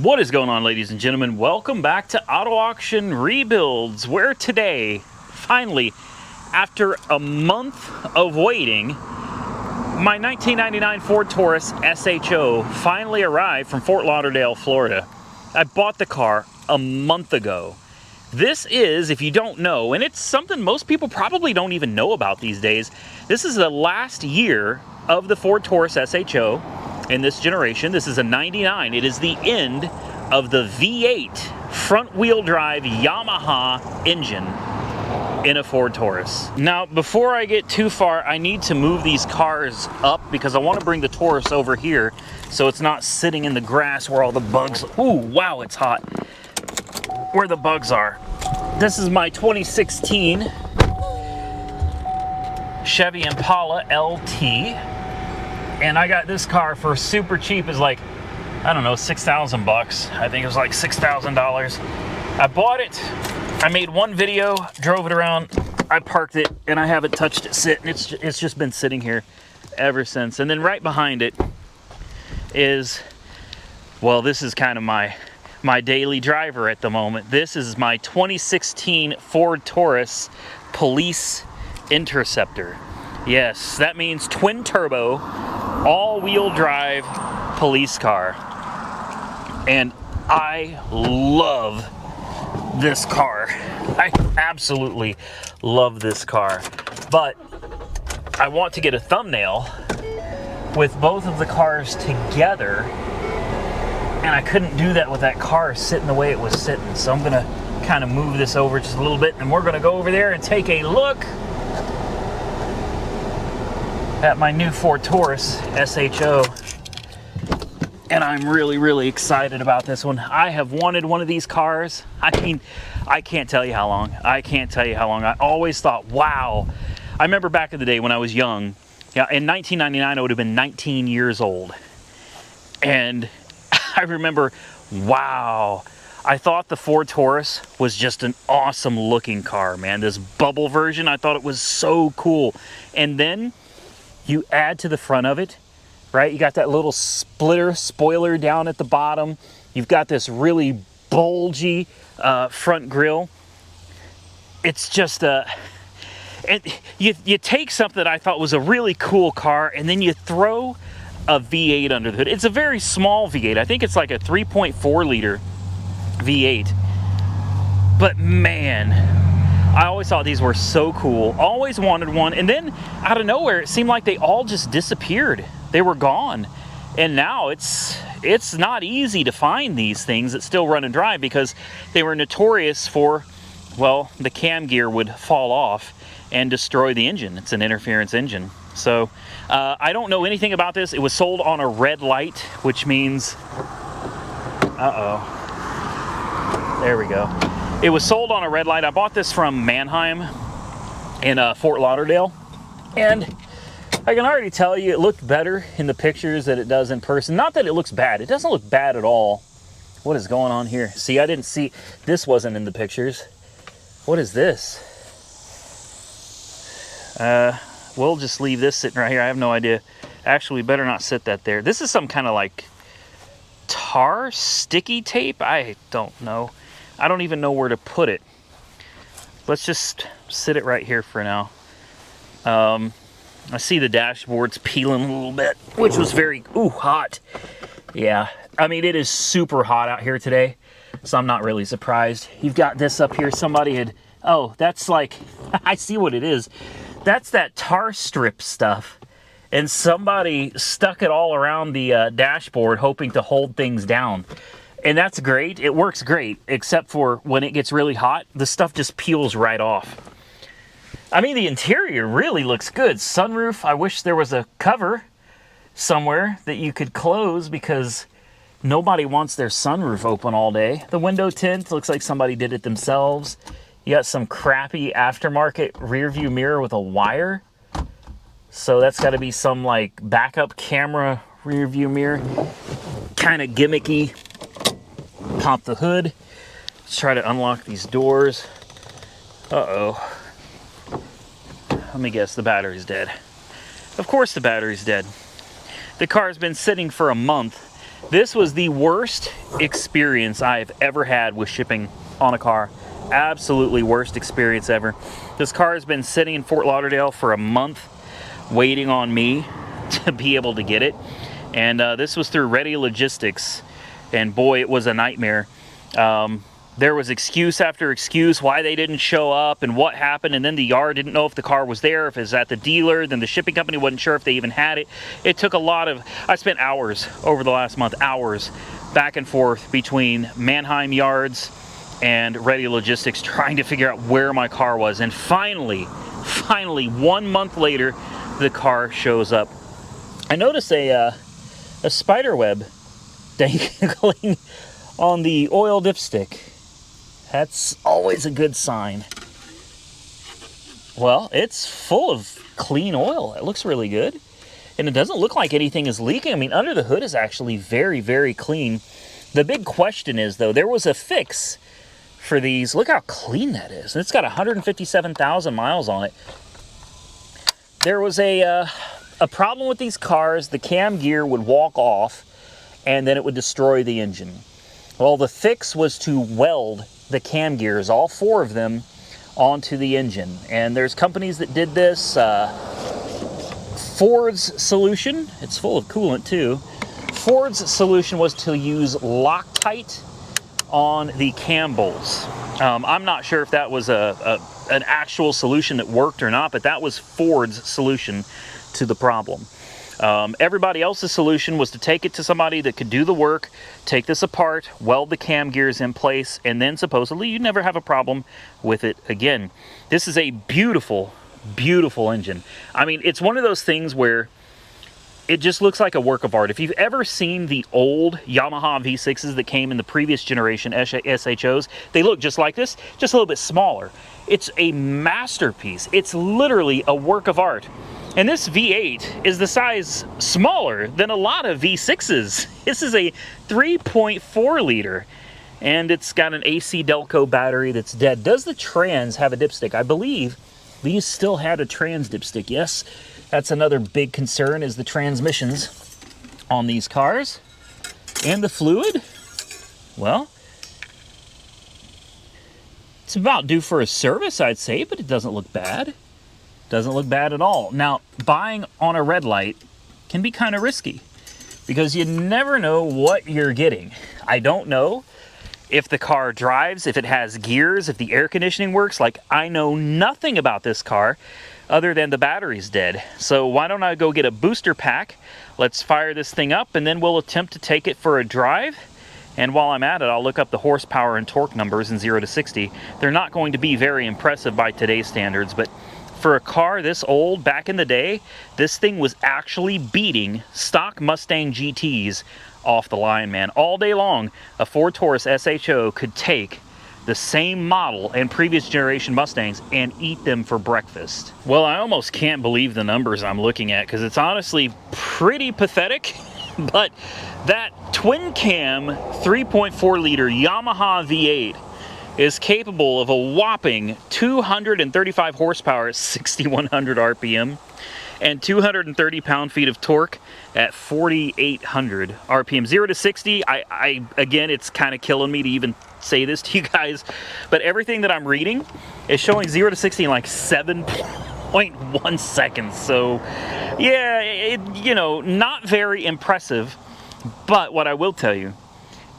What is going on, ladies and gentlemen? Welcome back to Auto Auction Rebuilds, where today, finally, after a month of waiting, my 1999 Ford Taurus SHO finally arrived from Fort Lauderdale, Florida. I bought the car a month ago. This is, if you don't know, and it's something most people probably don't even know about these days, this is the last year of the Ford Taurus SHO in this generation. This is a 99. It is the end of the V8 front-wheel drive Yamaha engine in a Ford Taurus. Now, before I get too far, I need to move these cars up because I want to bring the Taurus over here so it's not sitting in the grass where all the bugs... Ooh, wow, it's hot. Where the bugs are. This is my 2016 Chevy Impala LT. And I got this car for super cheap. It's like, I don't know, 6,000 bucks. I think it was like $6,000. I bought it. I made one video, drove it around. I parked it, and I haven't touched it sitting. It's just been sitting here ever since. And then right behind it is, well, this is kind of my daily driver at the moment. This is my 2016 Ford Taurus Police Interceptor. Yes, that means twin turbo, all-wheel drive police car. And I love this car. I absolutely love this car. But I want to get a thumbnail with both of the cars together, and I couldn't do that with that car sitting the way it was sitting. So I'm gonna kind of move this over just a little bit, and we're gonna go over there and take a look at my new Ford Taurus SHO. And I'm really excited about this one. I have wanted one of these cars. I mean, I can't tell you how long. I always thought, wow. I remember back in the day when I was young, yeah, in 1999 I would have been 19 years old. And I remember, wow. I thought the Ford Taurus was just an awesome looking car, man. This bubble version, I thought it was so cool. And then you add to the front of it, right? You got that little splitter spoiler down at the bottom. You've got this really bulgy front grille. It's just you take something that I thought was a really cool car, and then you throw a V8 under the hood. It's a very small V8. I think it's like a 3.4 liter V8. But man, I always thought these were so cool. Always wanted one. And then out of nowhere, it seemed like they all just disappeared. They were gone. And now it's not easy to find these things that still run and drive because they were notorious for, well, the cam gear would fall off and destroy the engine. It's an interference engine. So I don't know anything about this. It was sold on a red light, which means, there we go. It was sold on a red light. I bought this from Manheim in Fort Lauderdale, and I can already tell you it looked better in the pictures than it does in person. Not that it looks bad. It doesn't look bad at all. What is going on here? See, I didn't see. This wasn't in the pictures. What is this? We'll just leave this sitting right here. I have no idea. Actually, we better not sit that there. This is some kind of like tar sticky tape. I don't know. I don't even know where to put it. Let's just sit it right here for now. I see the dashboard's peeling a little bit, which was very, hot. Yeah, I mean, it is super hot out here today, so I'm not really surprised. You've got this up here. Somebody had, that's like, I see what it is. That's that tar strip stuff. And somebody stuck it all around the dashboard hoping to hold things down. And that's great. It works great, except for when it gets really hot, the stuff just peels right off. I mean, the interior really looks good. Sunroof, I wish there was a cover somewhere that you could close because nobody wants their sunroof open all day. The window tint looks like somebody did it themselves. You got some crappy aftermarket rear view mirror with a wire. So that's got to be some like backup camera rear view mirror. Kind of gimmicky. Pop the hood. Let's try to unlock these doors. Uh-oh. Let me guess, the battery's dead. Of course the battery's dead. The car's been sitting for a month, This was the worst experience I've ever had with shipping on a car. Absolutely worst experience ever. This car has been sitting in Fort Lauderdale for a month waiting on me to be able to get it. And this was through Ready Logistics. And boy, it was a nightmare. There was excuse after excuse why they didn't show up and what happened, and then the yard didn't know if the car was there, if it was at the dealer, then the shipping company wasn't sure if they even had it. It took a lot of, I spent hours over the last month, hours back and forth between Manheim yards and Ready Logistics trying to figure out where my car was. And finally, 1 month later, the car shows up. I noticed a spider web dangling on the oil dipstick. That's always a good sign. Well, it's full of clean oil. It looks really good. And it doesn't look like anything is leaking. I mean, under the hood is actually very, very clean. The big question is, though, there was a fix for these. Look how clean that is. And it's got 157,000 miles on it. There was a problem with these cars. The cam gear would walk off, and then it would destroy the engine. Well, the fix was to weld the cam gears, all 4 of them, onto the engine. And there's companies that did this. Ford's solution, it's full of coolant too. Ford's solution was to use Loctite on the cam bolts. I'm not sure if that was an actual solution that worked or not, but that was Ford's solution to the problem. Everybody else's solution was to take it to somebody that could do the work, take this apart, weld the cam gears in place, and then supposedly you'd never have a problem with it again. This is a beautiful, beautiful engine. I mean, it's one of those things where it just looks like a work of art. If you've ever seen the old Yamaha V6s that came in the previous generation SHOs, they look just like this, just a little bit smaller. It's a masterpiece. It's literally a work of art. And this V8 is the size smaller than a lot of V6s. This is a 3.4 liter, and it's got an AC Delco battery that's dead. Does the trans have a dipstick? I believe these still had a trans dipstick. Yes, that's another big concern, is the transmissions on these cars. And the fluid, well, it's about due for a service, I'd say, but it doesn't look bad. Doesn't look bad at all. Now, buying on a red light can be kind of risky because you never know what you're getting. I don't know if the car drives, if it has gears, if the air conditioning works. Like, I know nothing about this car other than the battery's dead. So why don't I go get a booster pack? Let's fire this thing up, and then we'll attempt to take it for a drive. And while I'm at it, I'll look up the horsepower and torque numbers in 0 to 60. They're not going to be very impressive by today's standards, but for a car this old, back in the day, this thing was actually beating stock Mustang GTs off the line, man. All day long, a Ford Taurus SHO could take the same model and previous generation Mustangs and eat them for breakfast. Well, I almost can't believe the numbers I'm looking at because it's honestly pretty pathetic. But that twin cam 3.4 liter Yamaha V8 is capable of a whopping 235 horsepower at 6,100 RPM and 230 pound-feet of torque at 4,800 RPM. 0 to 60, again, it's kind of killing me to even say this to you guys, but everything that I'm reading is showing 0 to 60 in like 7.1 seconds. So, yeah, you know, not very impressive, but what I will tell you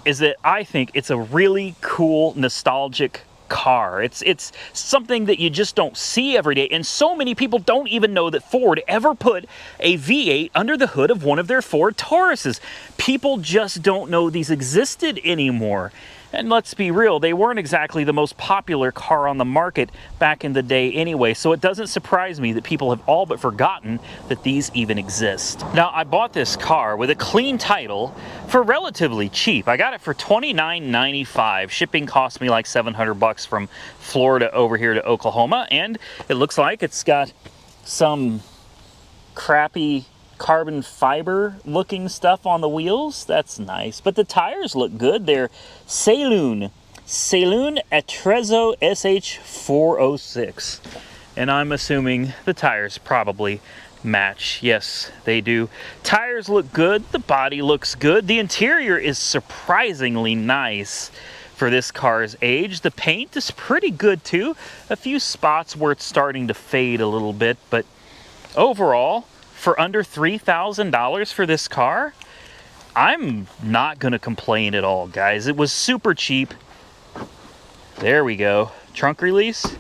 is that I think it's a really cool, nostalgic car. It's something that you just don't see every day, and so many people don't even know that Ford ever put a V8 under the hood of one of their Ford Tauruses. People just don't know these existed anymore. And let's be real, they weren't exactly the most popular car on the market back in the day anyway, so it doesn't surprise me that people have all but forgotten that these even exist. Now, I bought this car with a clean title for relatively cheap. I got it for $29.95. Shipping cost me like $700 from Florida over here to Oklahoma, and it looks like it's got some crappy carbon fiber looking stuff on the wheels. That's nice, but the tires look good. They're Saloon Attrezzo SH406, and I'm assuming the tires probably match. Yes, they do. Tires look good. The body looks good. The interior is surprisingly nice for this car's age. The paint is pretty good too. A few spots where it's starting to fade a little bit, but overall, for under $3,000 for this car, I'm not gonna complain at all, guys. It was super cheap. There we go. Trunk release.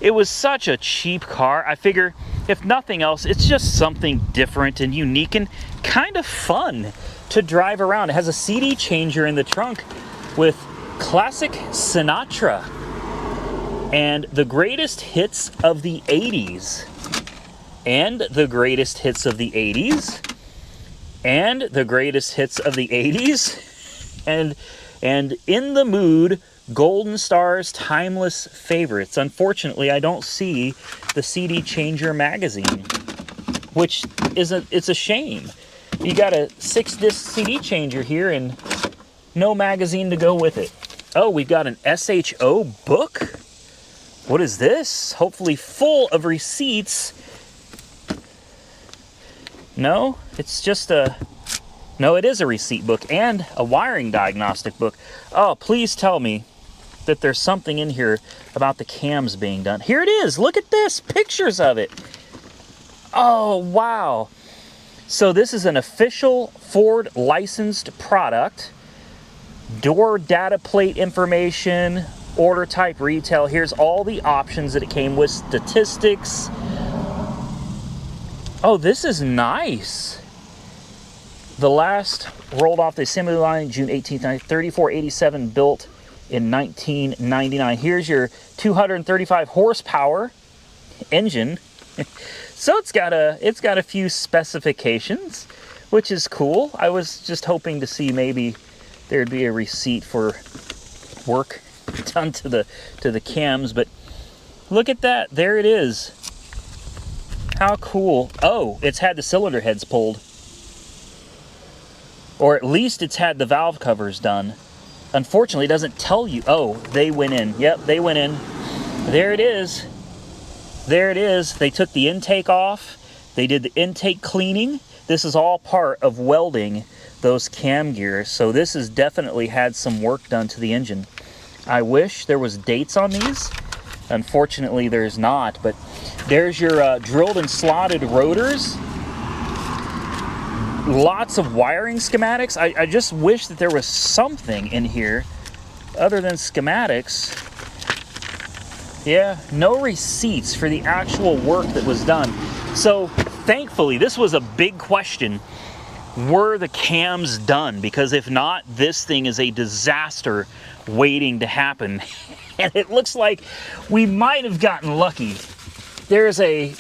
It was such a cheap car. I figure, if nothing else, it's just something different and unique and kind of fun to drive around. It has a CD changer in the trunk with classic Sinatra and the greatest hits of the 80s. And the greatest hits of the 80s. And the greatest hits of the 80s. And In the Mood, Golden Star's Timeless Favorites. Unfortunately, I don't see the CD Changer magazine, which it's a shame. You got a 6-disc CD changer here and no magazine to go with it. Oh, we've got an SHO book? What is this? Hopefully full of receipts. No, it's just a... No, it is a receipt book and a wiring diagnostic book. Oh, please tell me that there's something in here about the cams being done. Here it is. Look at this. Pictures of it. Oh, wow. So this is an official Ford licensed product. Door data plate information, order type, retail. Here's all the options that it came with, statistics. Oh, this is nice. The last rolled off the assembly line June 18th, 3487, built in 1999. Here's your 235 horsepower engine. So it's got a few specifications, which is cool. I was just hoping to see maybe there'd be a receipt for work done to the cams, but look at that. There it is. How cool. Oh, it's had the cylinder heads pulled. Or at least it's had the valve covers done. Unfortunately, it doesn't tell you. Oh, they went in. Yep, they went in. There it is. There it is. They took the intake off. They did the intake cleaning. This is all part of welding those cam gears. So this has definitely had some work done to the engine. I wish there was dates on these. Unfortunately, there's not. But there's your drilled and slotted rotors. Lots of wiring schematics. I just wish that there was something in here other than schematics. Yeah, no receipts for the actual work that was done. So thankfully, this was a big question. Were the cams done? Because if not, this thing is a disaster waiting to happen. And it looks like we might have gotten lucky. There's a,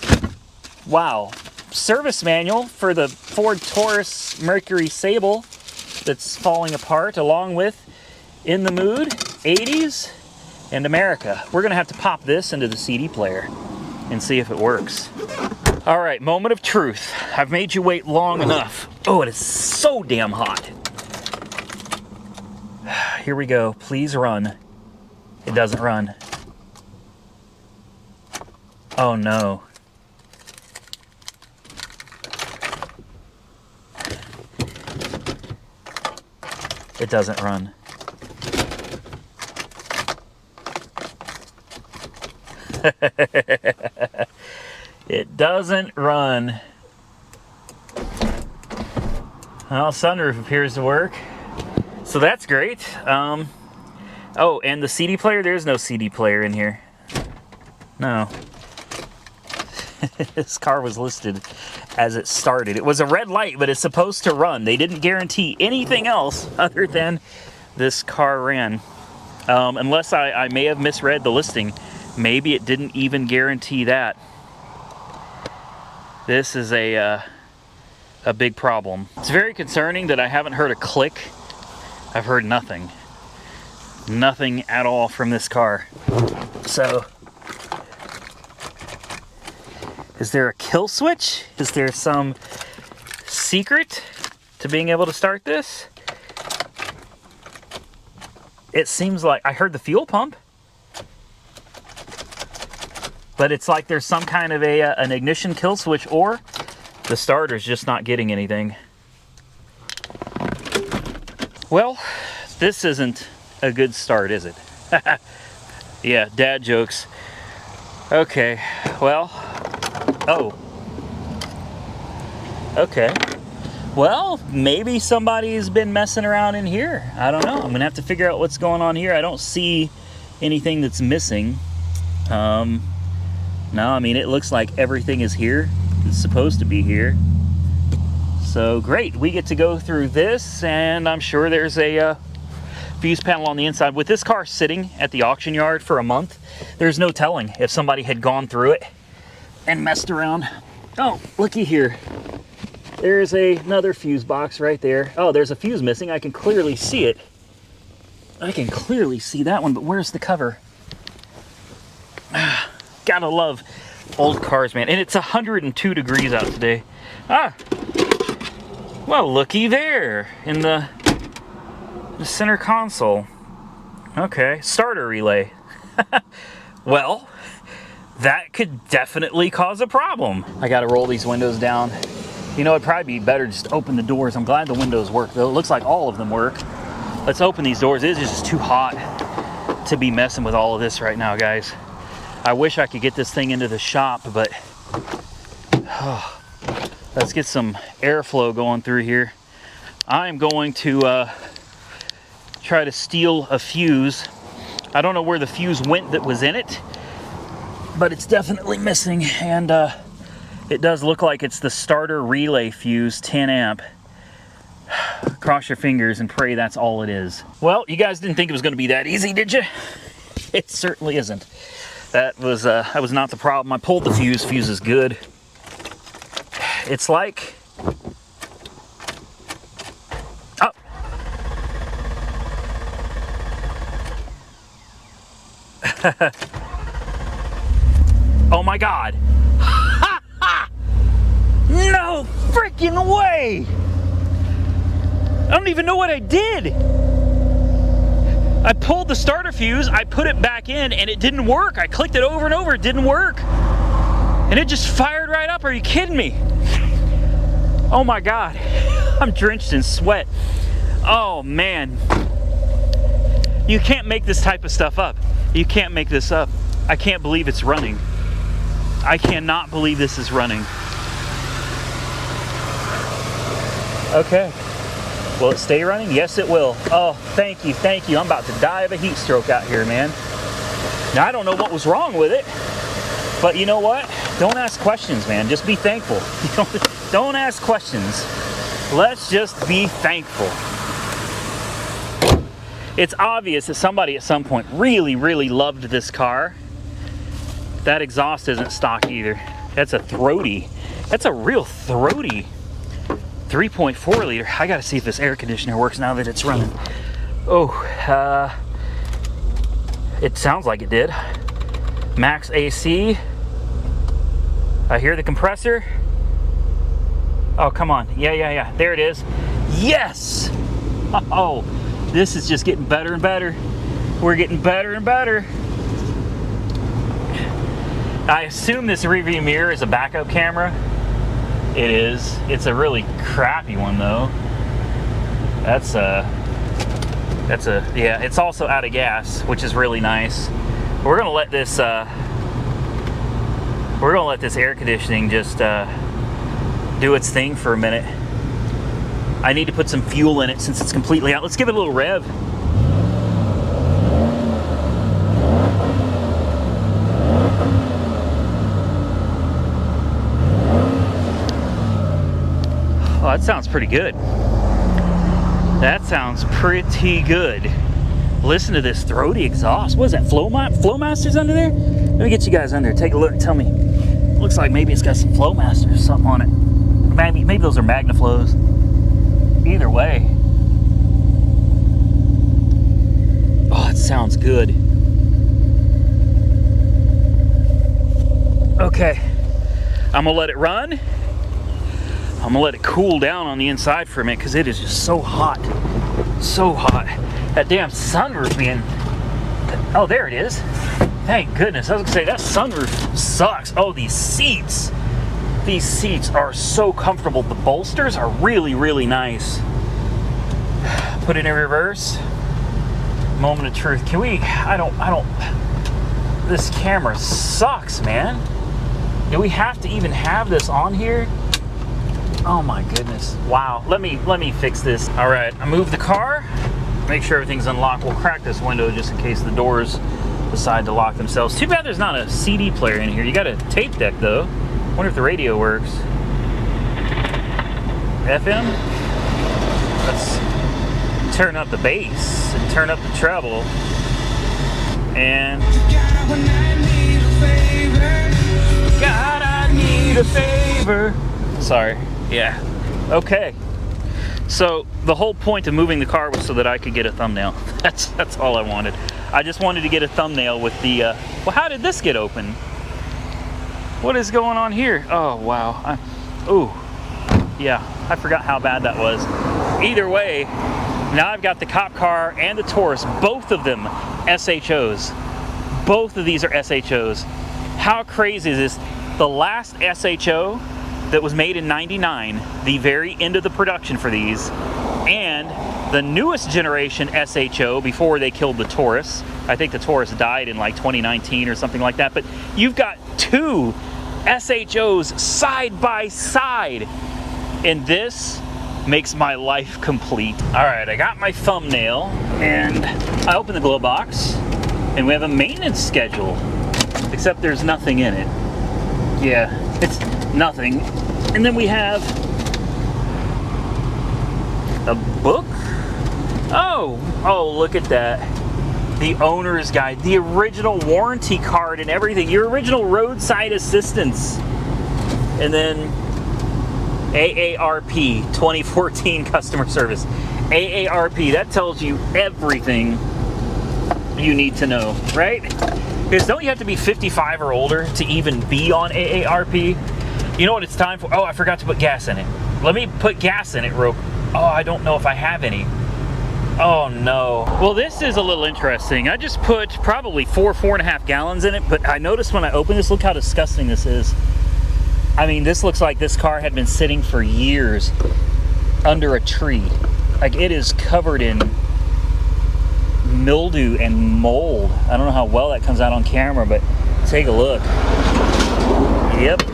wow, service manual for the Ford Taurus Mercury Sable that's falling apart, along with In the Mood, 80s, and America. We're gonna have to pop this into the CD player and see if it works. All right, moment of truth. I've made you wait long enough. Oh, it is so damn hot. Here we go. Please run. It doesn't run. Oh no. It doesn't run. It doesn't run. Well, sunroof appears to work. So that's great. Oh, and the CD player, there's no CD player in here. No. This car was listed as it started. It was a red light, but it's supposed to run. They didn't guarantee anything else other than this car ran. Unless I may have misread the listing. Maybe it didn't even guarantee that. This is a big problem. It's very concerning that I haven't heard a click. I've heard nothing. Nothing at all from this car. So, is there a kill switch? Is there some secret to being able to start this? It seems like I heard the fuel pump, but it's like there's some kind of an ignition kill switch, or The starter's just not getting anything. Well, this isn't a good start, is it? Yeah, dad jokes. Okay, well, oh. Okay. Well, maybe somebody's been messing around in here. I don't know. I'm gonna have to figure out what's going on here. I don't see anything that's missing. No, I mean, it looks like everything is here. It's supposed to be here. So great, we get to go through this, and I'm sure there's a fuse panel on the inside. With this car sitting at the auction yard for a month, there's no telling if somebody had gone through it and messed around. Oh, looky here. There's another fuse box right there. Oh, there's a fuse missing. I can clearly see it. I can clearly see that one, but where's the cover? Gotta love old cars, man. And it's 102 degrees out today. Ah, well, looky there in the center console. Okay, starter relay. Well, that could definitely cause a problem. I gotta roll these windows down. You know, it'd probably be better just to open the doors. I'm glad the windows work, though. It looks like all of them work. Let's open these doors. It is just too hot to be messing with all of this right now, guys. I wish I could get this thing into the shop, but let's get some airflow going through here. I'm going to try to steal a fuse. I don't know where the fuse went that was in it, but it's definitely missing, and it does look like it's the starter relay fuse, 10 amp. Cross your fingers and pray that's all it is. Well, you guys didn't think it was going to be that easy, did you? It certainly isn't. That was not the problem. I pulled the fuse. Fuse is good. It's like... Oh! Oh my God! Ha ha! No freaking way! I don't even know what I did. I pulled the starter fuse, I put it back in, and it didn't work. I clicked it over and over, it didn't work. And it just fired right up. Are you kidding me? Oh my God. I'm drenched in sweat. Oh man. You can't make this type of stuff up. You can't make this up. I can't believe it's running. I cannot believe this is running. Okay. Will it stay running? Yes, it will. Oh, thank you, thank you. I'm about to die of a heat stroke out here, man. Now, I don't know what was wrong with it, but you know what? Don't ask questions, man. Just be thankful. Don't ask questions. Let's just be thankful. It's obvious that somebody at some point really, really loved this car. That exhaust isn't stock either. That's a throaty. That's a real throaty 3.4 liter. I gotta see if this air conditioner works now that it's running. Oh, it sounds like it did. Max AC. I hear the compressor. Oh, come on. Yeah. There it is. Yes! Oh, this is just getting better and better. We're getting better and better. I assume this rearview mirror is a backup camera. It is. It's a really crappy one though. Yeah, it's also out of gas, which is really nice. We're gonna let this air conditioning just do its thing for a minute. I need to put some fuel in it since it's completely out. Let's give it a little rev. Oh, that sounds pretty good. That sounds pretty good. Listen to this throaty exhaust. What is that, Flowmaster's under there? Let me get you guys under. Take a look and tell me. Looks like maybe it's got some Flowmaster or something on it. Maybe those are Magnaflows. Either way. Oh, it sounds good. Okay. I'm gonna let it run. I'm gonna let it cool down on the inside for a minute because it is just so hot. So hot. That damn sunroof being... Oh, there it is. Thank goodness. I was gonna say, that sunroof sucks. Oh, these seats. these seats are so comfortable. The bolsters are really, really nice. Put it in reverse. Moment of truth. Can we, this camera sucks, man. Do we have to even have this on here? Oh my goodness. Wow. Let me fix this. All right, I moved the car. Make sure everything's unlocked. We'll crack this window just in case the doors decide to lock themselves. Too bad there's not a CD player in here. You got a tape deck though. Wonder if the radio works. FM? Let's turn up the bass and turn up the treble. And God, I need a favor. Sorry. Yeah. Okay. So the whole point of moving the car was so that I could get a thumbnail. That's all I wanted. I just wanted to get a thumbnail with the, well, how did this get open? What is going on here? Oh, wow. Ooh, yeah, I forgot how bad that was. Either way, now I've got the cop car and the Taurus, both of them SHOs. Both of these are SHOs. How crazy is this? The last SHO that was made in '99, the very end of the production for these, and the newest generation SHO before they killed the Taurus. I think the Taurus died in like 2019 or something like that, but you've got two SHOs side by side, and this makes my life complete. All right, I got my thumbnail, and I opened the glove box, and we have a maintenance schedule, except there's nothing in it. Yeah, it's nothing. And then we have a book. Oh, look at that. The owner's guide, the original warranty card and everything, your original roadside assistance. And then AARP 2014 customer service. AARP, that tells you everything you need to know, right? Because don't you have to be 55 or older to even be on AARP? You know what it's time for? Oh, I forgot to put gas in it. Let me put gas in it real quick. Oh, I don't know if I have any. Oh no. Well, this is a little interesting. I just put probably 4.5 gallons in it, but I noticed when I opened this, look how disgusting this is. I mean, this looks like this car had been sitting for years under a tree. Like, it is covered in mildew and mold. I don't know how well that comes out on camera, but take a look. Yep.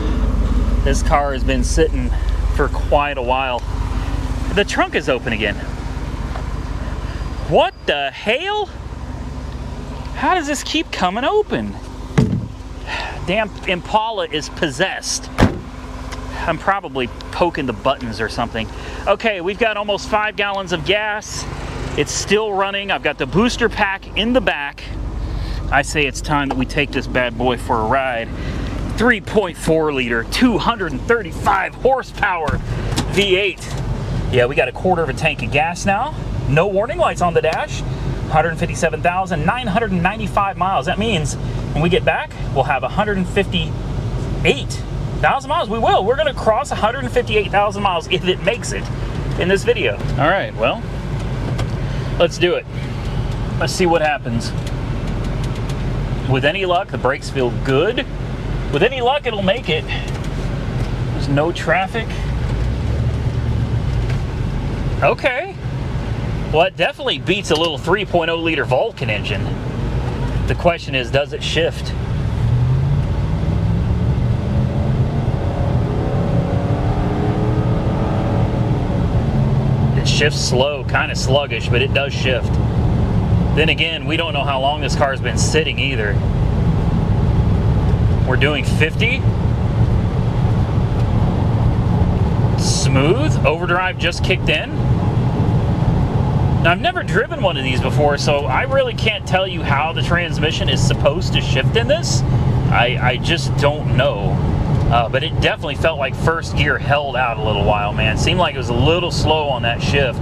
This car has been sitting for quite a while. The trunk is open again. What the hell? How does this keep coming open? Damn Impala is possessed. I'm probably poking the buttons or something. Okay, we've got almost 5 gallons of gas. It's still running. I've got the booster pack in the back. I say it's time that we take this bad boy for a ride. 3.4 liter, 235 horsepower V8. Yeah, we got a quarter of a tank of gas now. No warning lights on the dash. 157,995 miles. That means when we get back, we'll have 158,000 miles. We will. We're going to cross 158,000 miles if it makes it in this video. All right, well, let's do it. Let's see what happens. With any luck, the brakes feel good. With any luck, it'll make it. There's no traffic. Okay. Well, it definitely beats a little 3.0 liter Vulcan engine. The question is, does it shift? It shifts slow, kind of sluggish, but it does shift. Then again, we don't know how long this car's been sitting either. We're doing 50. Smooth. Overdrive just kicked in. Now, I've never driven one of these before, so I really can't tell you how the transmission is supposed to shift in this. I just don't know. But it definitely felt like first gear held out a little while, man. Seemed like it was a little slow on that shift.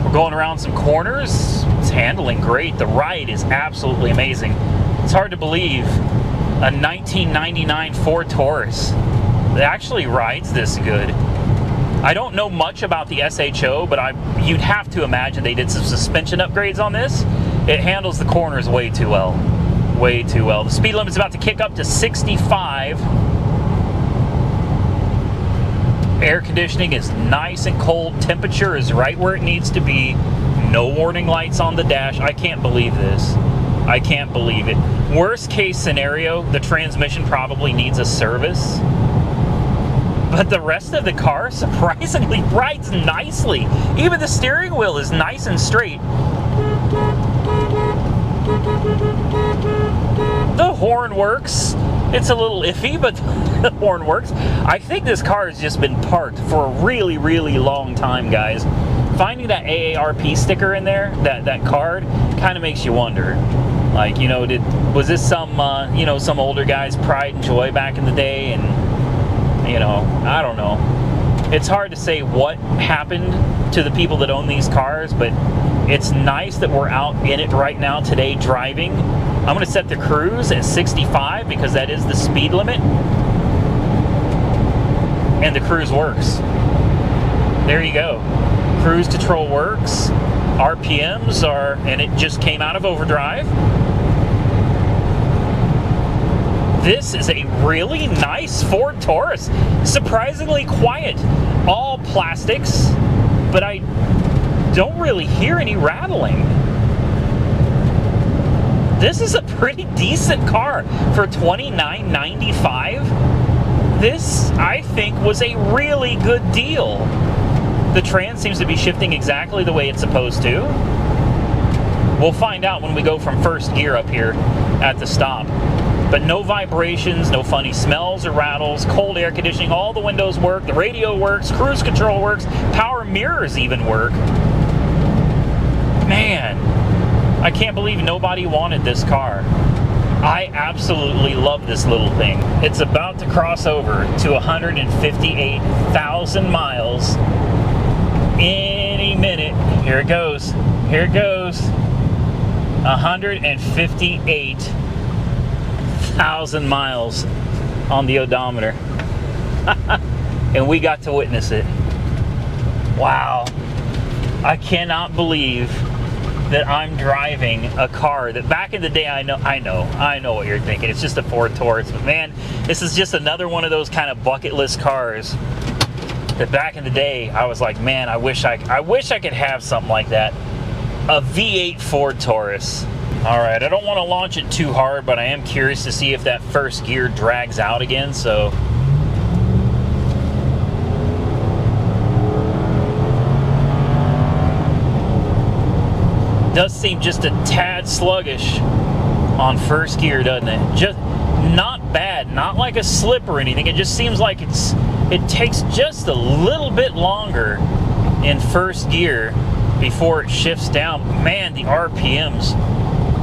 We're going around some corners. It's handling great. The ride is absolutely amazing. It's hard to believe a 1999 Ford Taurus that actually rides this good. I don't know much about the SHO, but you'd have to imagine they did some suspension upgrades on this. It handles the corners way too well. Way too well. The speed limit's about to kick up to 65. Air conditioning is nice and cold. Temperature is right where it needs to be. No warning lights on the dash. I can't believe this. I can't believe it. Worst case scenario, the transmission probably needs a service. But the rest of the car surprisingly rides nicely. Even the steering wheel is nice and straight. The horn works. It's a little iffy, but the horn works. I think this car has just been parked for a really, really long time, guys. Finding that AARP sticker in there, that card, kind of makes you wonder. Like, you know, was this some, you know, some older guy's pride and joy back in the day? And, you know, I don't know. It's hard to say what happened to the people that own these cars, but it's nice that we're out in it right now today driving. I'm going to set the cruise at 65 because that is the speed limit. And the cruise works. There you go. Cruise control works. RPMs are, and it just came out of overdrive. This is a really nice Ford Taurus. Surprisingly quiet. All plastics, but I don't really hear any rattling. This is a pretty decent car for $29.95. This, I think, was a really good deal. The trans seems to be shifting exactly the way it's supposed to. We'll find out when we go from first gear up here at the stop. But no vibrations, no funny smells or rattles, cold air conditioning, all the windows work, the radio works, cruise control works, power mirrors even work. Man, I can't believe nobody wanted this car. I absolutely love this little thing. It's about to cross over to 158,000 miles any minute. Here it goes. Here it goes. 158,000 miles on the odometer. And we got to witness it. Wow. I cannot believe that I'm driving a car that back in the day, I know what you're thinking. It's just a Ford Taurus, but man, this is just another one of those kind of bucket list cars that back in the day, I was like, man, I wish I could have something like that. A V8 Ford Taurus. All right, I don't want to launch it too hard, but I am curious to see if that first gear drags out again, so. Does seem just a tad sluggish on first gear, doesn't it? Just not bad, not like a slip or anything. It just seems like it takes just a little bit longer in first gear before it shifts down. Man, the RPMs,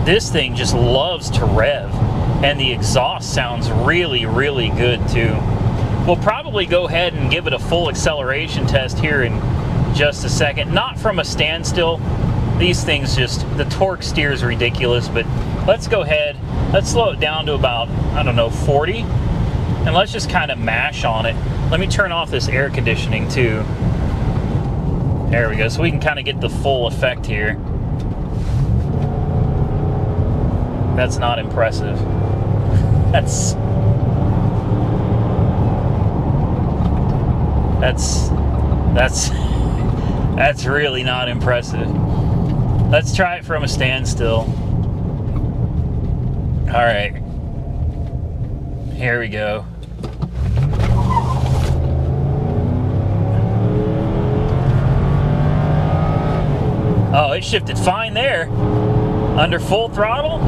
this thing just loves to rev, and the exhaust sounds really, really good too. We'll probably go ahead and give it a full acceleration test here in just a second. Not from a standstill. These things just, the torque steers ridiculous, but let's go ahead, let's slow it down to about, I don't know, 40, and let's just kind of mash on it. Let me turn off this air conditioning too. There we go, so we can kind of get the full effect here. That's not impressive. That's really not impressive. Let's try it from a standstill. All right. Here we go. Oh, it shifted fine there. Under full throttle.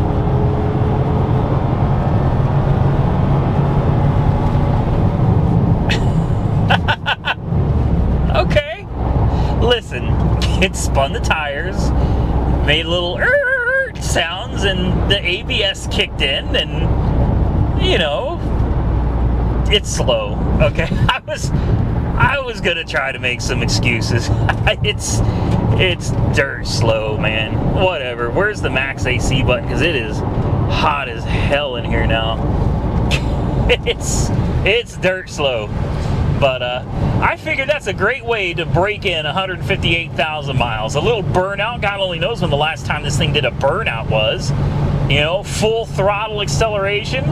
Okay. Listen, it spun the tires, made little sounds, and the ABS kicked in, and you know, it's slow. Okay, I was gonna try to make some excuses. It's dirt slow, man. Whatever. Where's the max AC button? Because it is hot as hell in here now. It's dirt slow. But I figured that's a great way to break in 158,000 miles. A little burnout. God only knows when the last time this thing did a burnout was. You know, full throttle acceleration.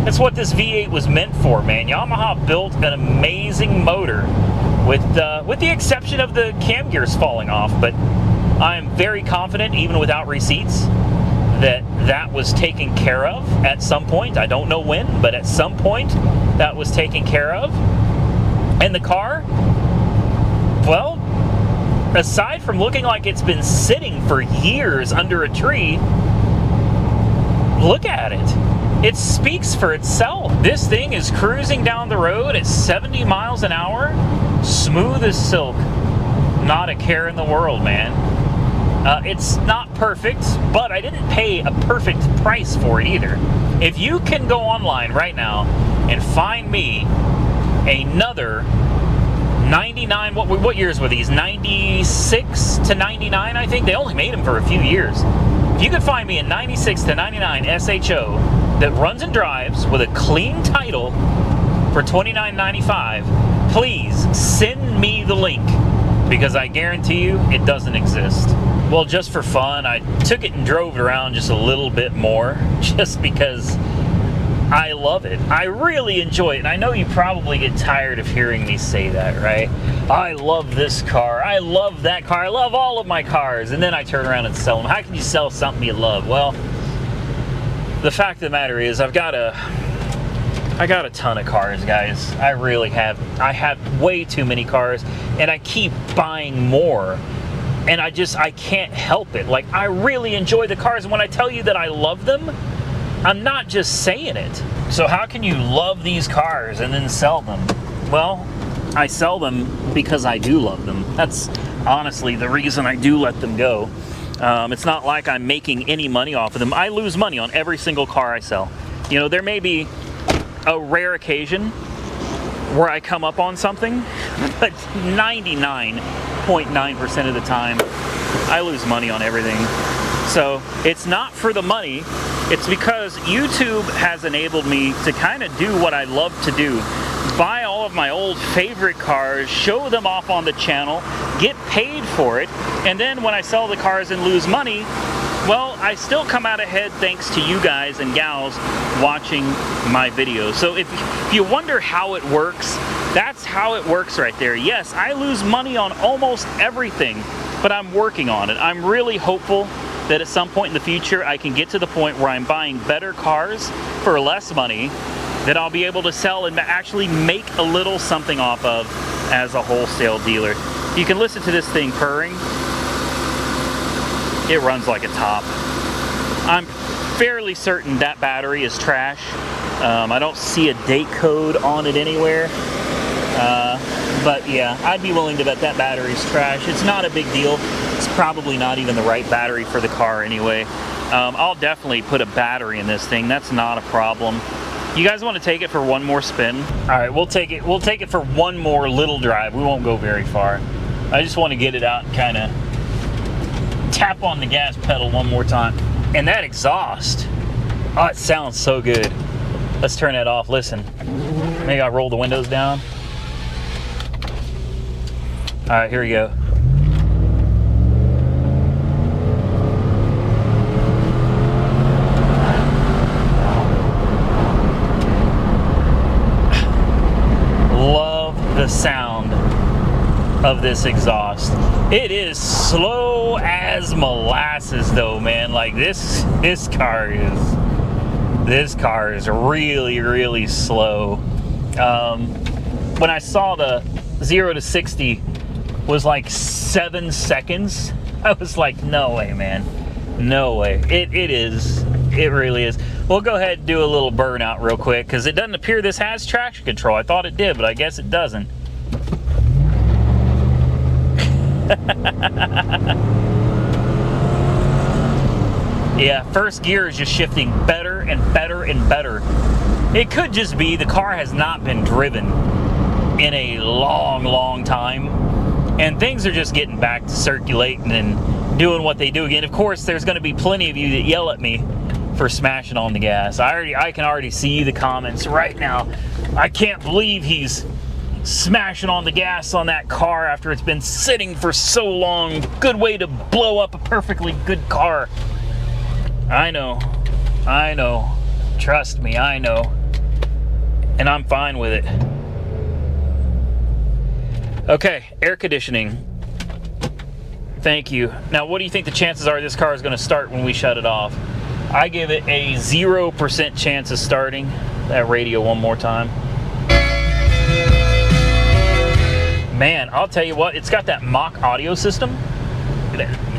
That's what this V8 was meant for, man. Yamaha built an amazing motor, with the exception of the cam gears falling off. But I am very confident, even without receipts, that that was taken care of at some point. I don't know when, but at some point that was taken care of. And the car, well, aside from looking like it's been sitting for years under a tree, look at it. It speaks for itself. This thing is cruising down the road at 70 miles an hour, smooth as silk. Not a care in the world, man. It's not perfect, but I didn't pay a perfect price for it either. If you can go online right now and find me another 99, what years were these? 96 to 99, I think. They only made them for a few years. If you could find me a 96 to 99 SHO that runs and drives with a clean title for $29.95, please send me the link, because I guarantee you it doesn't exist. Well, just for fun, I took it and drove it around just a little bit more, just because I love it. I really enjoy it. And I know you probably get tired of hearing me say that, right? I love this car. I love that car. I love all of my cars. And then I turn around and sell them. How can you sell something you love? Well, the fact of the matter is I got a ton of cars, guys. I really have. I have way too many cars, and I keep buying more. And I can't help it. Like, I really enjoy the cars. And when I tell you that I love them, I'm not just saying it. So how can you love these cars and then sell them? Well, I sell them because I do love them. That's honestly the reason I do let them go. It's not like I'm making any money off of them. I lose money on every single car I sell. You know, there may be a rare occasion where I come up on something, but 99.9% of the time, I lose money on everything. So it's not for the money. It's because YouTube has enabled me to kind of do what I love to do. Buy all of my old favorite cars, show them off on the channel, get paid for it, and then when I sell the cars and lose money, well, I still come out ahead thanks to you guys and gals watching my videos. So if you wonder how it works, that's how it works right there. Yes, I lose money on almost everything, but I'm working on it. I'm really hopeful that at some point in the future I can get to the point where I'm buying better cars for less money that I'll be able to sell and actually make a little something off of as a wholesale dealer. You can listen to this thing purring. It runs like a top. I'm fairly certain that battery is trash. I don't see a date code on it anywhere. But yeah, I'd be willing to bet that battery's trash. It's not a big deal. It's probably not even the right battery for the car anyway. I'll definitely put a battery in this thing. That's not a problem. You guys want to take it for one more spin? All right, we'll take it for one more little drive. We won't go very far. I just want to get it out and kind of tap on the gas pedal one more time. And that exhaust, oh, it sounds so good. Let's turn that off. Listen, maybe I'll roll the windows down. All right, here we go. Love the sound of this exhaust. It is slow as molasses though, man. Like this car is really, really slow. When I saw the 0 to 60 was like 7 seconds, I was like, no way, man. No way. It really is. We'll go ahead and do a little burnout real quick, because it doesn't appear this has traction control. I thought it did, but I guess it doesn't. Yeah, first gear is just shifting better and better and better. It could just be the car has not been driven in a long, long time, and things are just getting back to circulating and doing what they do again. Of course, there's going to be plenty of you that yell at me for smashing on the gas. I can already see the comments right now. I can't believe he's smashing on the gas on that car after it's been sitting for so long. Good way to blow up a perfectly good car. I know. Trust me, I know. and I'm fine with it. Okay, air conditioning. Thank you. Now, what do you think the chances are this car is going to start when we shut it off? I give it a 0% chance of starting. That radio one more time. Man, I'll tell you what, it's got that mock audio system.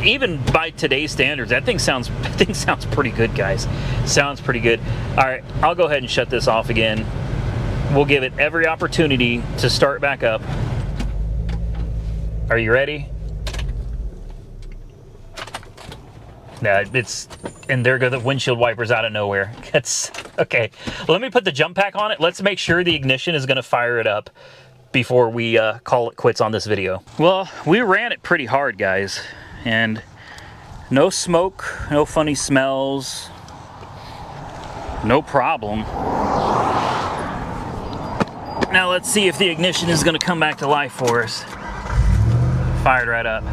Even by today's standards, that thing sounds pretty good, guys. Sounds pretty good. All right, I'll go ahead and shut this off again. We'll give it every opportunity to start back up. Are you ready? Yeah, and there go the windshield wipers out of nowhere. That's okay. Let me put the jump pack on it. Let's make sure the ignition is going to fire it up before we call it quits on this video. Well, we ran it pretty hard, guys, and no smoke, no funny smells, no problem. Now let's see if the ignition is going to come back to life for us. Fired right up.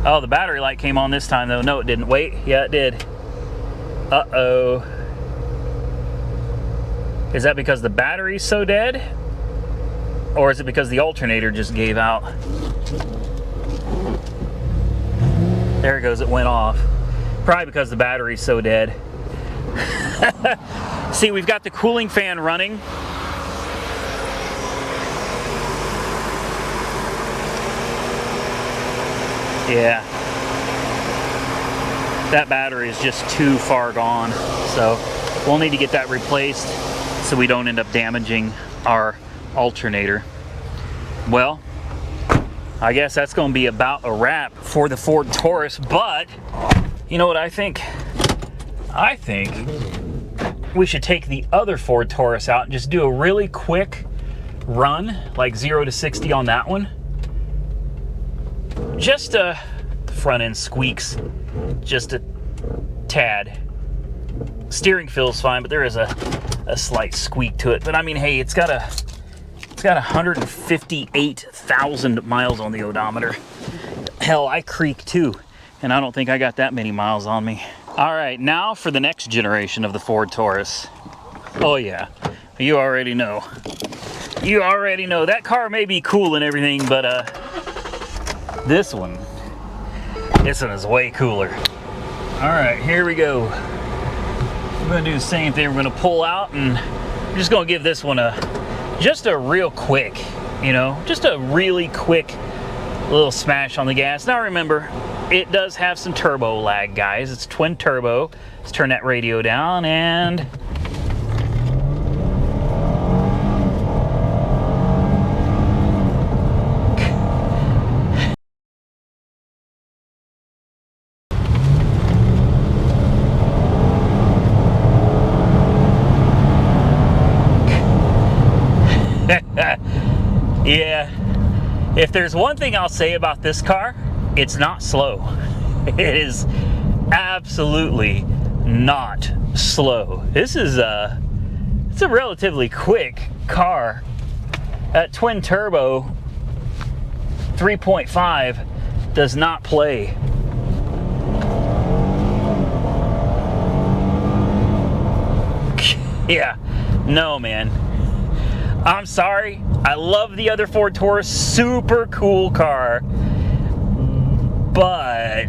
Oh, the battery light came on this time, though. No, it didn't. Wait. Yeah, it did. Uh-oh. Is that because the battery's so dead? Or is it because the alternator just gave out? There it goes. It went off. Probably because the battery's so dead. See, we've got the cooling fan running. Yeah, that battery is just too far gone, so we'll need to get that replaced so we don't end up damaging our alternator. Well, I guess that's going to be about a wrap for the Ford Taurus, but you know what I think? I think we should take the other Ford Taurus out and just do a really quick run, like 0 to 60 on that one. Just the front end squeaks just a tad. Steering feels fine, but there is a slight squeak to it. But I mean, hey, it's got 158,000 miles on the odometer. Hell, I creak too, and I don't think I got that many miles on me. All right, now for the next generation of the Ford Taurus. Oh yeah, you already know. You already know that car may be cool and everything, but this one is way cooler. All right, here we go. We're gonna do the same thing. We're gonna pull out, and we're just gonna give this one just a real quick, just a really quick little smash on the gas. Now remember, it does have some turbo lag, guys. It's twin turbo. Let's turn that radio down and yeah, if there's one thing I'll say about this car, it's not slow. It is absolutely not slow. This is it's a relatively quick car. That twin turbo 3.5 does not play. Yeah, no, man. I'm sorry. I love the other Ford Taurus, super cool car, but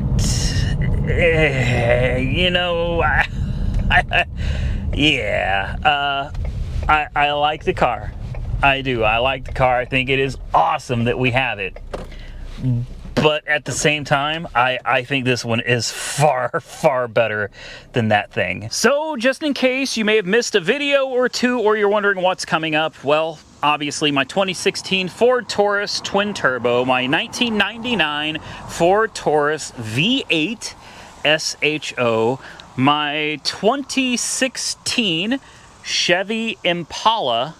I like the car. I do. I like the car. I think it is awesome that we have it. But at the same time, I think this one is far, far better than that thing. So just in case you may have missed a video or two, or you're wondering what's coming up, well, obviously my 2016 Ford Taurus twin turbo, my 1999 Ford Taurus V8 SHO, my 2016 Chevy Impala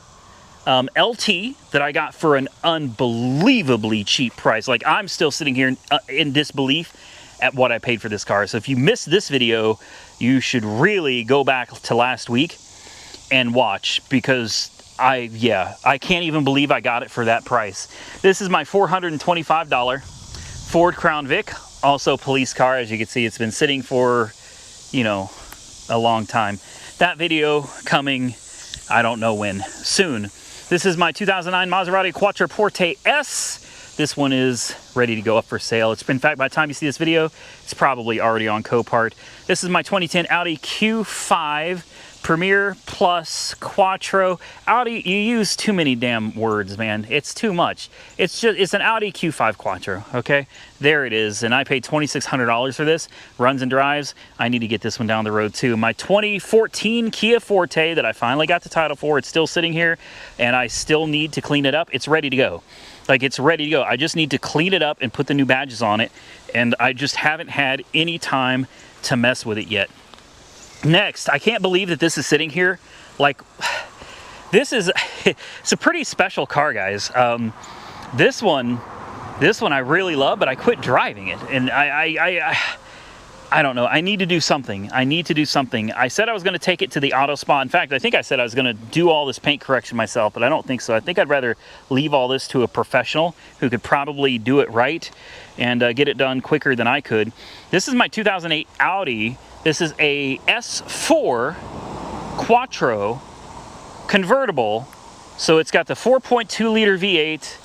LT that I got for an unbelievably cheap price. Like, I'm still sitting here in disbelief at what I paid for this car. So if you missed this video, you should really go back to last week and watch, because I can't even believe I got it for that price. This is my $425 Ford Crown Vic, also police car. As you can see, it's been sitting for, a long time. That video coming, I don't know when. Soon. This is my 2009 Maserati Quattroporte S. This one is ready to go up for sale. It's, in fact, by the time you see this video, it's probably already on Copart. This is my 2010 Audi Q5 Premier Plus Quattro. Audi, you use too many damn words, man. It's too much. It's an Audi Q5 Quattro, okay? There it is, and I paid $2,600 for this. Runs and drives. I need to get this one down the road too. My 2014 Kia Forte that I finally got the title for, it's still sitting here, and I still need to clean it up. It's ready to go. Like, it's ready to go. I just need to clean it up and put the new badges on it, and I just haven't had any time to mess with it yet. Next, I can't believe that this is sitting here. Like, this is, it's a pretty special car, guys. This one I really love, but I quit driving it, and I don't know. I need to do something. I need to do something. I said I was going to take it to the auto spa. In fact, I think I said I was going to do all this paint correction myself, but I don't think so. I think I'd rather leave all this to a professional who could probably do it right and get it done quicker than I could. This is my 2008 Audi. This is a S4 Quattro convertible. So it's got the 4.2 liter V8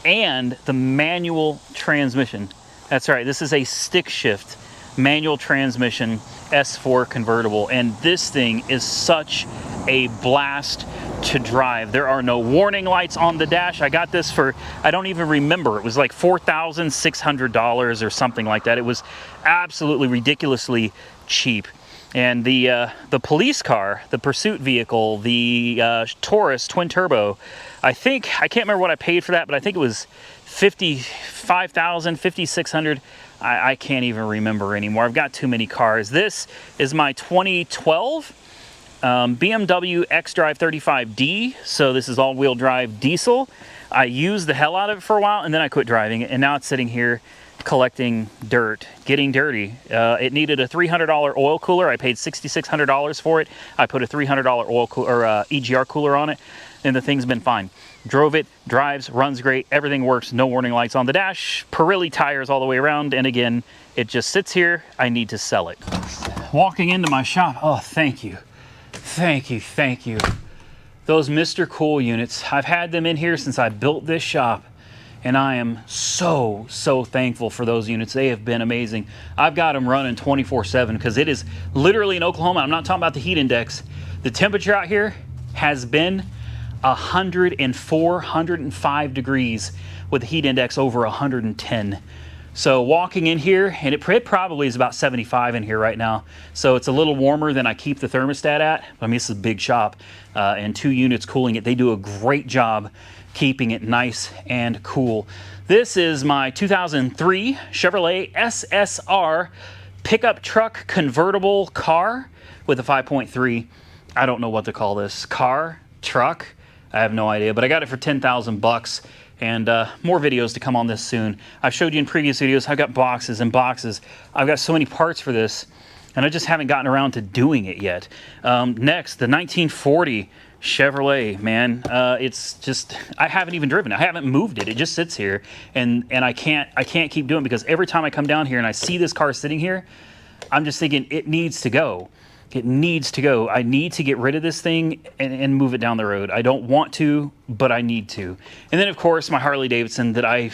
and the manual transmission. That's right. This is a stick shift manual transmission S4 convertible, and this thing is such a blast to drive. There are no warning lights on the dash. I got this for, I don't even remember, it was like $4,600 or something like that. It was absolutely ridiculously cheap. And the police car, the pursuit vehicle, the Taurus twin turbo, I can't remember what I paid for that, but I think it was $55,000, $5,600. I can't even remember anymore. I've got too many cars. This is my 2012 BMW xDrive 35D. So this is all-wheel drive diesel. I used the hell out of it for a while, and then I quit driving it, and now it's sitting here collecting dirt, getting dirty. It needed a $300 oil cooler. I paid $6,600 for it. I put a $300 oil cooler, EGR cooler on it, and the thing's been fine. Drove it, drives, runs great, everything works, no warning lights on the dash, Pirelli tires all the way around, and again, it just sits here. I need to sell it. Walking into my shop, oh, thank you. Thank you, thank you. Those Mr. Cool units, I've had them in here since I built this shop, and I am so thankful for those units. They have been amazing. I've got them running 24/7 because it is literally in Oklahoma. I'm not talking about the heat index. The temperature out here has been 104, 105 degrees with the heat index over 110. So walking in here, and it probably is about 75 in here right now. So it's a little warmer than I keep the thermostat at. I mean, this is a big shop, and 2 units cooling it. They do a great job keeping it nice and cool. This is my 2003 Chevrolet SSR pickup truck convertible car with a 5.3. I don't know what to call this. Car, truck, I have no idea, but I got it for 10,000 bucks, and more videos to come on this soon. I've showed you in previous videos, I've got boxes and boxes. I've got so many parts for this, and I just haven't gotten around to doing it yet. Next, the 1940 Chevrolet, man. It's just, I haven't even driven it. I haven't moved it. It just sits here, and I can't keep doing it because every time I come down here and I see this car sitting here, I'm just thinking it needs to go. It needs to go. I need to get rid of this thing and move it down the road. I don't want to, but I need to. And then, of course, my Harley Davidson that I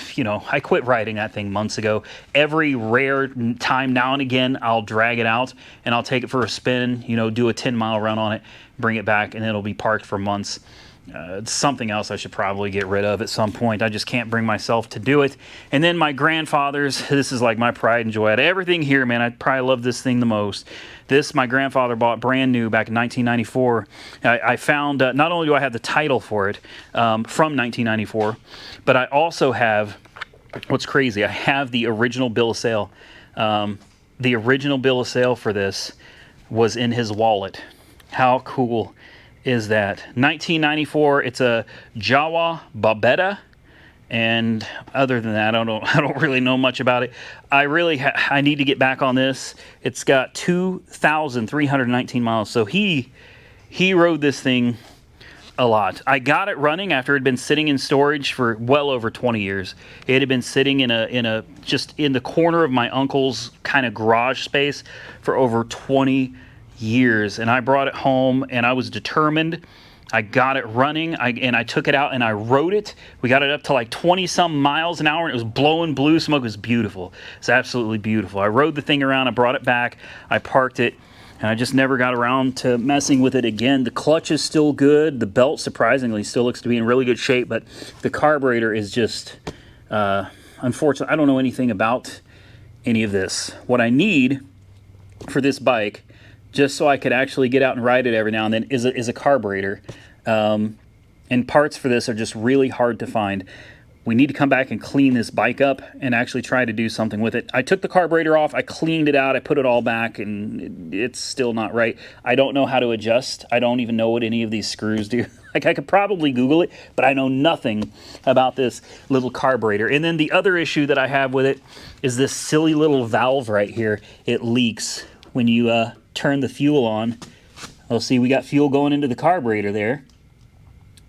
quit riding that thing months ago. Every rare time now and again, I'll drag it out and I'll take it for a spin, do a 10-mile run on it, bring it back, and it'll be parked for months. It's something else I should probably get rid of at some point. I just can't bring myself to do it. And then my grandfather's, this is like my pride and joy. Out of everything here, man, I probably love this thing the most. This, my grandfather bought brand new back in 1994. I found, not only do I have the title for it from 1994, but I also have, what's crazy, I have the original bill of sale. The original bill of sale for this was in his wallet. How cool is that? 1994, it's a Jawa Babetta, and other than that, I don't really know much about it. I need to get back on this. It's got 2,319 miles, so he rode this thing a lot. I got it running after it had been sitting in storage for well over 20 years. It had been sitting just in the corner of my uncle's kind of garage space for over 20 years, and I brought it home, and I was determined I got it running, and I took it out and I rode it. We got it up to like 20-some miles an hour, and it was blowing blue smoke. It was beautiful. It's absolutely beautiful. I rode the thing around. I brought it back. I parked it, and I just never got around to messing with it again. The clutch is still good. The belt, surprisingly, still looks to be in really good shape, but the carburetor is just, unfortunately, I don't know anything about any of this. What I need for this bike, just so I could actually get out and ride it every now and then, is a carburetor. And parts for this are just really hard to find. We need to come back and clean this bike up and actually try to do something with it. I took the carburetor off, I cleaned it out, I put it all back, and it's still not right. I don't know how to adjust. I don't even know what any of these screws do. Like, I could probably Google it, but I know nothing about this little carburetor. And then the other issue that I have with it is this silly little valve right here. It leaks when you turn the fuel on. Well, see, we got fuel going into the carburetor there.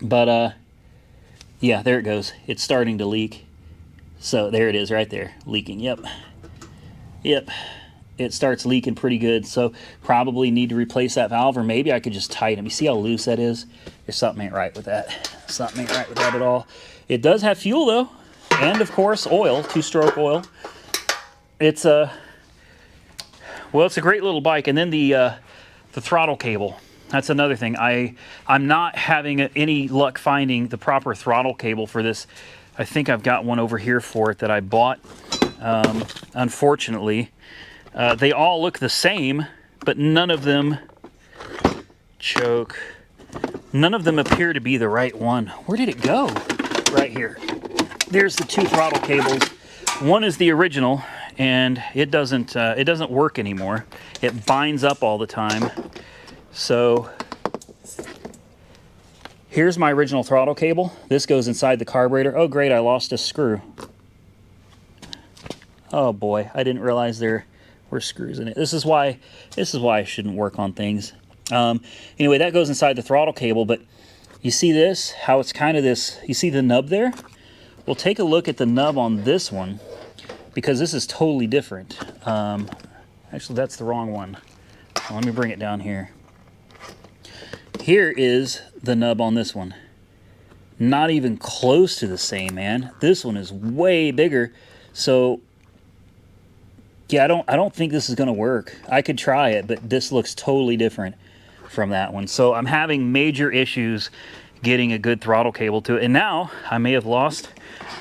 But, yeah, there it goes. It's starting to leak. So there it is right there, leaking. Yep. It starts leaking pretty good. So probably need to replace that valve, or maybe I could just tighten it. You see how loose that is? There's something ain't right with that. Something ain't right with that at all. It does have fuel though, and of course oil, 2-stroke oil. It's well, it's a great little bike. And then the throttle cable. That's another thing. I'm not having any luck finding the proper throttle cable for this. I think I've got one over here for it that I bought. Unfortunately, they all look the same, but none of them none of them appear to be the right one. Where did it go? Right here. There's the 2 throttle cables. One is the original, and it doesn't work anymore. It binds up all the time. So here's my original throttle cable. This goes inside the carburetor. Oh great, I lost a screw. Oh boy, I didn't realize there were screws in it. This is why I shouldn't work on things. Anyway, that goes inside the throttle cable, but you see this, how it's kind of this, you see the nub there? Well, take a look at the nub on this one, because this is totally different. Actually, that's the wrong one. Well, let me bring it down here. Here is the nub on this one. Not even close to the same, man. This one is way bigger. So yeah, I don't think this is gonna work. I could try it, but this looks totally different from that one. So I'm having major issues getting a good throttle cable to it. And now I may have lost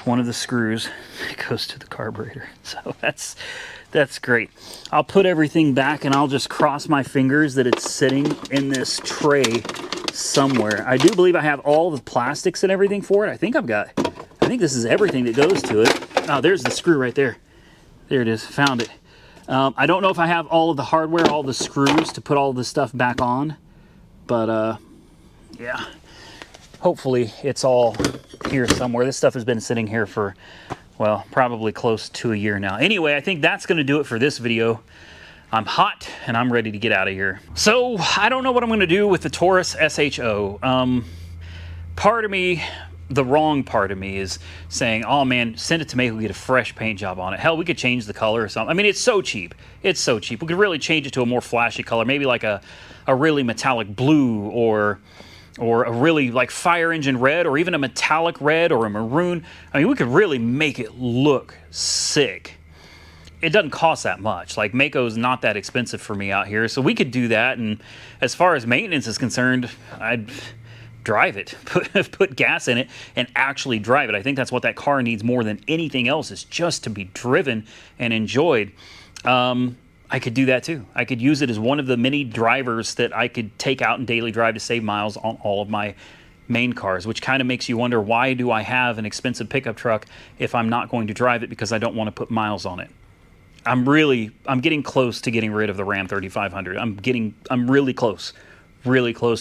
one of the screws that goes to the carburetor. So that's great. I'll put everything back, and I'll just cross my fingers that it's sitting in this tray somewhere. I do believe I have all the plastics and everything for it. I think this is everything that goes to it. Oh, there's the screw right there. There it is, found it. I don't know if I have all of the hardware, all the screws to put all this stuff back on, but yeah, hopefully it's all here somewhere. This stuff has been sitting here for, well, probably close to a year now. Anyway, I think that's going to do it for this video. I'm hot and I'm ready to get out of here. So I don't know what I'm going to do with the Taurus SHO. Part of me, the wrong part of me, is saying, oh man, send it to me, we'll get a fresh paint job on it. Hell, we could change the color or something. I mean, it's so cheap. It's so cheap. We could really change it to a more flashy color, maybe like a really metallic blue, or a really like fire engine red, or even a metallic red, or a maroon. I mean, we could really make it look sick. It doesn't cost that much. Like, Mako's not that expensive for me out here, so we could do that. And as far as maintenance is concerned, I'd drive it, put gas in it, and actually drive it. I think that's what that car needs more than anything else, is just to be driven and enjoyed. I could do that too. I could use it as one of the many drivers that I could take out and daily drive to save miles on all of my main cars, which kind of makes you wonder, why do I have an expensive pickup truck if I'm not going to drive it because I don't want to put miles on it? I'm getting close to getting rid of the Ram 3500. I'm really close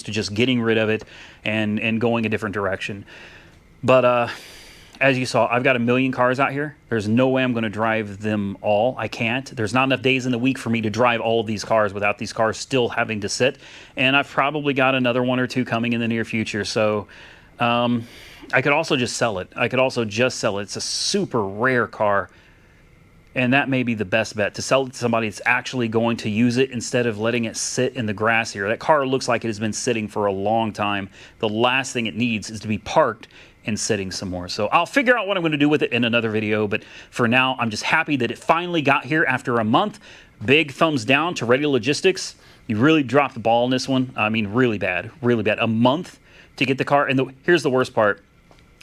to just getting rid of it and going a different direction. But as you saw, I've got a million cars out here. There's no way I'm going to drive them all. I can't. There's not enough days in the week for me to drive all of these cars without these cars still having to sit. And I've probably got another one or two coming in the near future. So I could also just sell it. It's a super rare car. And that may be the best bet, to sell it to somebody that's actually going to use it instead of letting it sit in the grass here. That car looks like it has been sitting for a long time. The last thing it needs is to be parked and sitting some more. So I'll figure out what I'm going to do with it in another video, but for now, I'm just happy that it finally got here after a month. Big thumbs down to Ready Logistics. You really dropped the ball on this one. I mean, really bad, really bad. A month to get the car, and here's the worst part.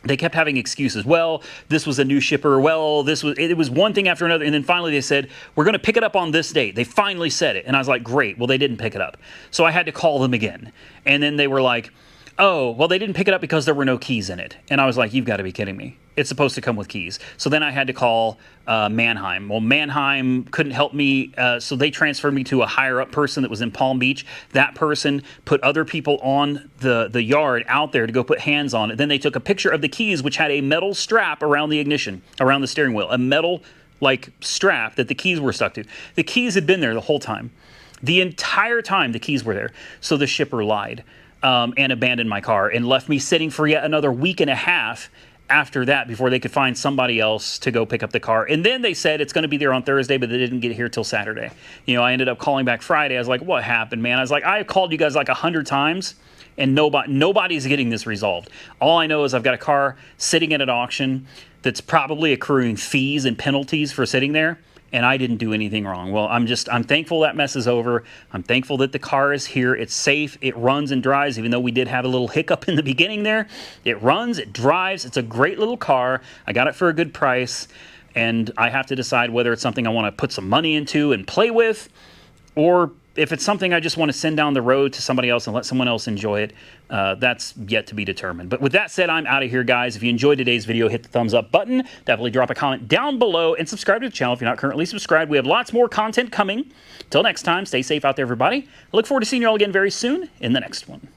They kept having excuses. Well, this was a new shipper. Well, it was one thing after another. And then finally they said, we're going to pick it up on this date. They finally said it. And I was like, great. Well, they didn't pick it up. So I had to call them again. And then they were like, oh, well, they didn't pick it up because there were no keys in it. And I was like, you've got to be kidding me. It's supposed to come with keys. So then I had to call Manheim. Well, Manheim couldn't help me, so they transferred me to a higher-up person that was in Palm Beach. That person put other people on the yard out there to go put hands on it. Then they took a picture of the keys, which had a metal strap around the ignition, around the steering wheel, a metal, like, strap that the keys were stuck to. The keys had been there the whole time. The entire time the keys were there. So the shipper lied. And abandoned my car and left me sitting for yet another week and a half after that before they could find somebody else to go pick up the car. And then they said it's going to be there on Thursday, but they didn't get here till Saturday. You know, I ended up calling back Friday. I was like, what happened, man? I was like, I called you guys like 100 times and nobody's getting this resolved. All I know is I've got a car sitting at an auction that's probably accruing fees and penalties for sitting there. And I didn't do anything wrong. Well, I'm thankful that mess is over. I'm thankful that the car is here. It's safe. It runs and drives, even though we did have a little hiccup in the beginning there. It runs, it drives. It's a great little car. I got it for a good price. And I have to decide whether it's something I want to put some money into and play with, or if it's something I just want to send down the road to somebody else and let someone else enjoy it. That's yet to be determined. But with that said, I'm out of here, guys. If you enjoyed today's video, hit the thumbs up button. Definitely drop a comment down below and subscribe to the channel if you're not currently subscribed. We have lots more content coming. Till next time, stay safe out there, everybody. I look forward to seeing you all again very soon in the next one.